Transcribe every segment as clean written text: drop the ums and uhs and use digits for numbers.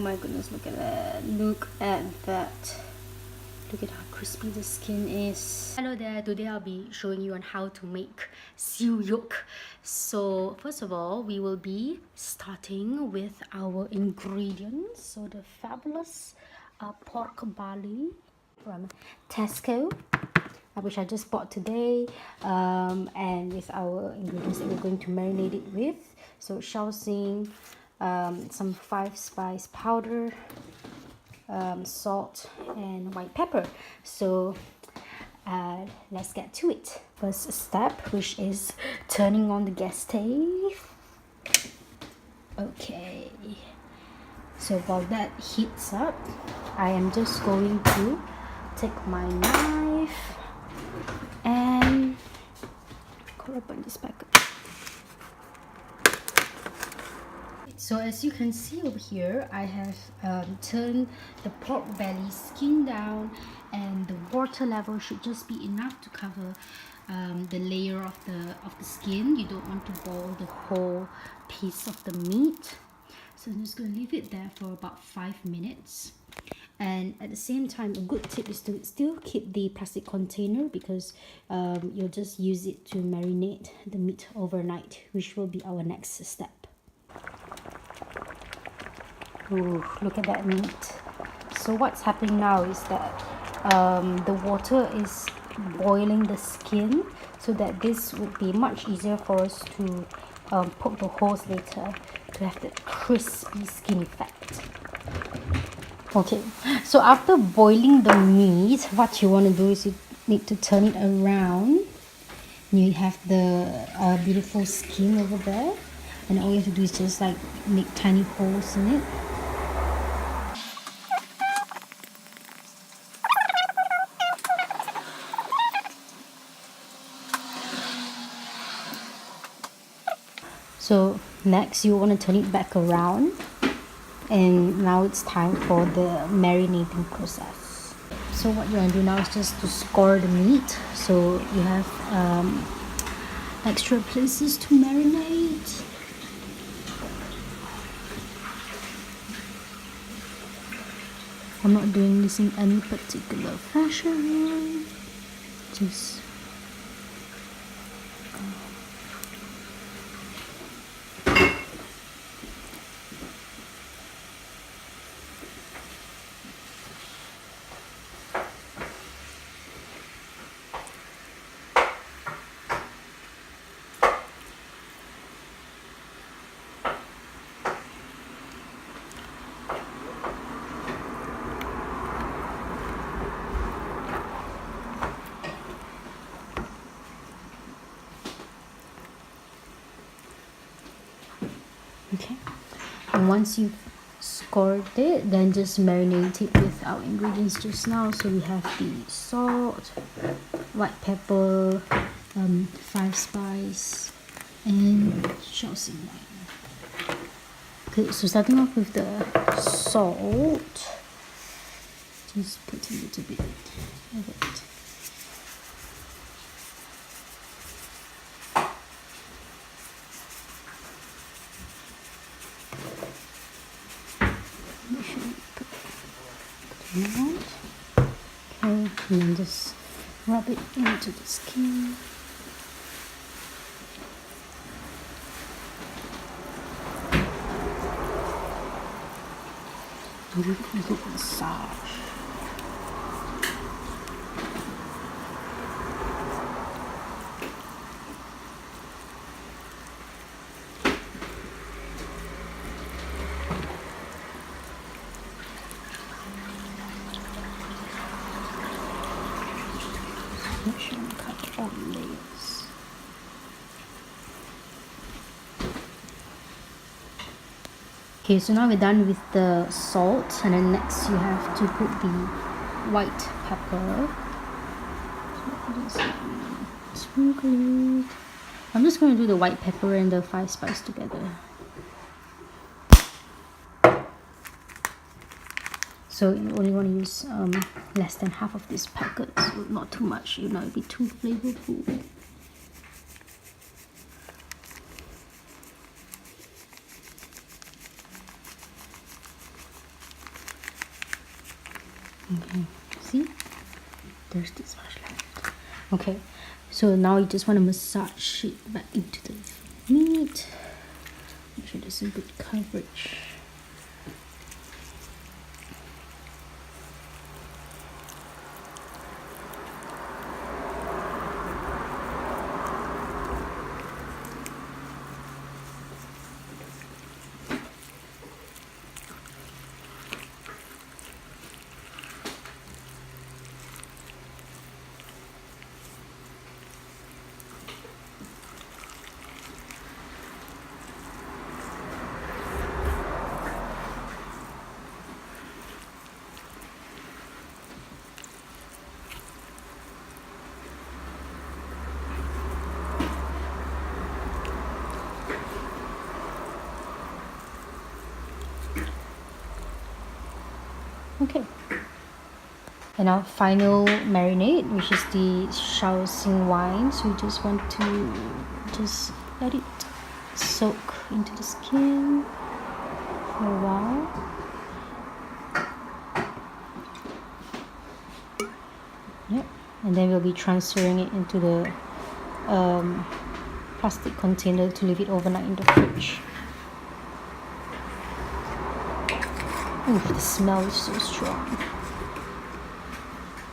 my goodness, look at that. Look at that. Look at how crispy the skin is. Hello there, today I'll be showing you on how to make Siew Yoke. So first of all, we will be starting with our ingredients. So the fabulous pork barley from Tesco, which I just bought today, and with our ingredients that we're going to marinate it with. So shaoxing, some 5-spice powder, salt and white pepper. So let's get to it. First step, which is turning on the gas stove. Okay, so while that heats up, I am just going to take my knife and open this packet. So as you can see over here, I have turned the pork belly skin down, and the water level should just be enough to cover the layer of the skin. You don't want to boil the whole piece of the meat. So I'm just going to leave it there for about 5 minutes. And at the same time, a good tip is to still keep the plastic container, because you'll just use it to marinate the meat overnight, which will be our next step. Ooh, look at that meat. So what's happening now is that the water is boiling the skin, so that this would be much easier for us to poke the holes later to have that crispy skin effect. Okay, so after boiling the meat, what you want to do is you need to turn it around. You have the beautiful skin over there, and all you have to do is just like make tiny holes in it. So next you want to turn it back around, and now it's time for the marinating process. So what you want to do now is just to score the meat, so you have extra places to marinate. I'm not doing this in any particular fashion, just okay. And once you've scored it, then just marinate it with our ingredients just now. So we have the salt, white pepper, 5-spice, and shaoxing. Okay, so starting off with the salt, just put a little bit of it. Okay, and then just rub it into the skin. Good massage. Make sure you cut all the layers. Okay, so now we're done with the salt, and then next you have to put the white pepper. Sprinkle it. I'm just going to do the white pepper and the 5-spice together. So you only want to use less than half of this packet, so not too much, you know, it'll be too flavorful. Okay, see, there's this much left. Okay, so now you just want to massage it back into the meat. Make sure there's a good coverage. Okay, and our final marinade, which is the Shaoxing wine. So you just want to just let it soak into the skin for a while. Yep, and then we'll be transferring it into the plastic container to leave it overnight in the fridge. Ooh, the smell is so strong.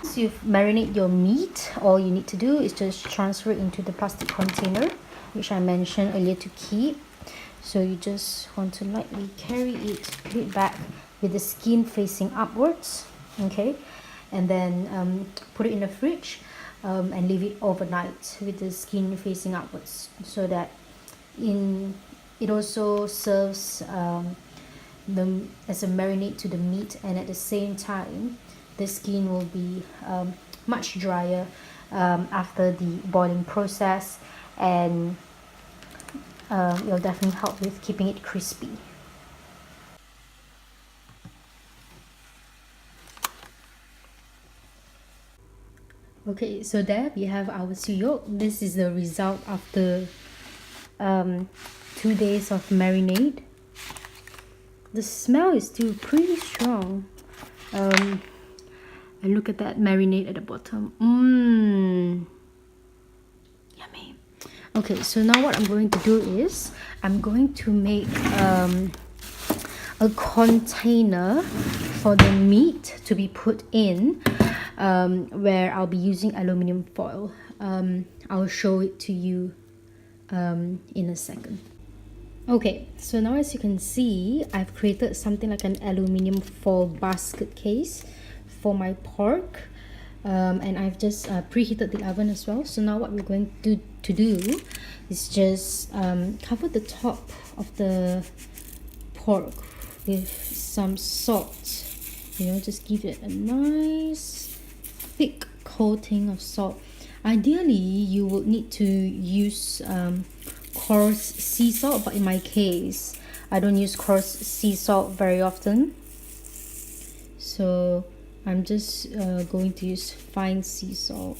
Once you've marinated your meat, all you need to do is just transfer it into the plastic container, which I mentioned earlier to keep. So you just want to lightly carry it, put it back with the skin facing upwards, okay? And then put it in the fridge and leave it overnight with the skin facing upwards, so that it also serves as a marinade to the meat, and at the same time the skin will be much drier after the boiling process, and it'll definitely help with keeping it crispy. Okay, so there we have our Siew Yoke. This is the result after 2 days of marinade. The smell is still pretty strong. And look at that marinade at the bottom. Yummy. Okay, so now what I'm going to do is I'm going to make a container for the meat to be put in, where I'll be using aluminium foil. I'll show it to you in a second. Okay, so now as you can see, I've created something like an aluminium foil basket case for my pork, and I've just preheated the oven as well. So now what we're going to do is just cover the top of the pork with some salt. You know, just give it a nice thick coating of salt. Ideally, you would need to use coarse sea salt, but in my case I don't use coarse sea salt very often, so I'm just going to use fine sea salt,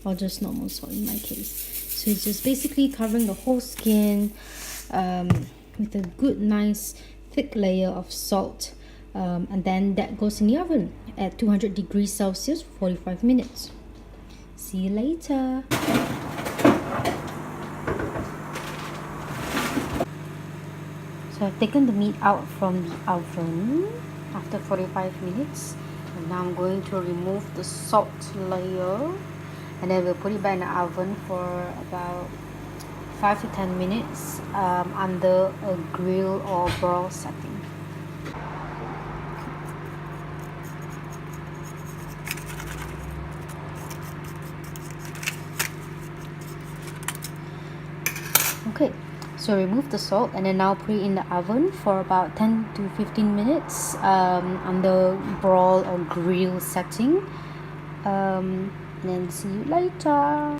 or just normal salt in my case. So it's just basically covering the whole skin with a good nice thick layer of salt, and then that goes in the oven at 200 degrees Celsius for 45 minutes. See you later. So I've taken the meat out from the oven after 45 minutes, and now I'm going to remove the salt layer, and then we'll put it back in the oven for about 5 to 10 minutes under a grill or broil setting. Okay, so remove the salt and then now put it in the oven for about 10 to 15 minutes under broil or grill setting, and then see you later.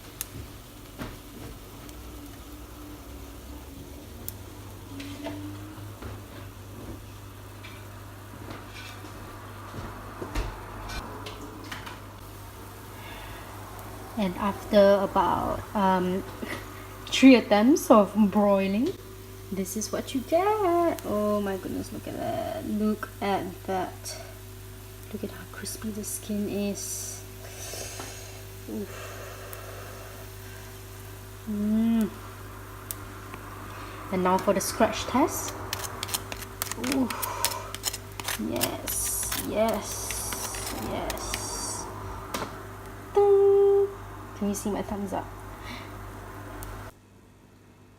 And after about 3 attempts of broiling, this is what you get. Oh my goodness, look at that. Look at that. Look at how crispy the skin is. Oof. And now for the scratch test. Ooh. Yes, yes, yes. Ding. Can you see my thumbs up?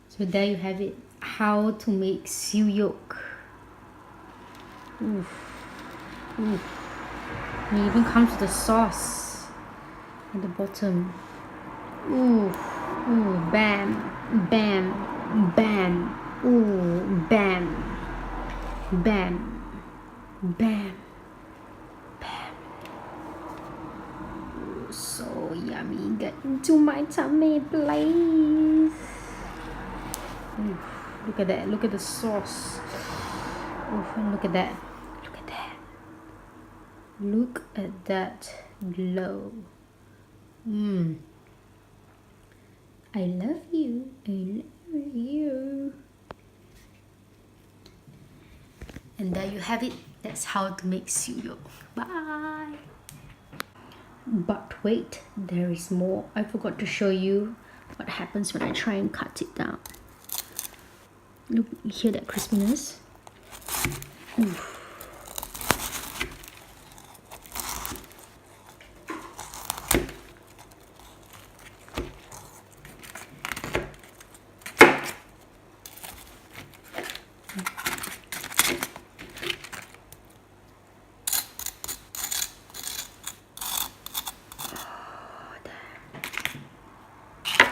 So there you have it. How to make Siew Yoke. Ooh. Ooh. It even comes with the sauce at the bottom. Ooh. Ooh. Bam. Bam. Bam. Ooh. Bam. Bam. Bam. Bam. Ooh, so yummy. Get into my tummy, please. Ooh, look at that. Look at the sauce. Ooh, and look at that. Look at that. Look at that glow. I love you. I love you. And there you have it. That's how to make Siew Yoke. Bye. But wait, there is more. I forgot to show you what happens when I try and cut it down. Look, you hear that crispiness? Oof.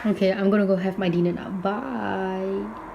Okay, I'm gonna go have my dinner now. Bye.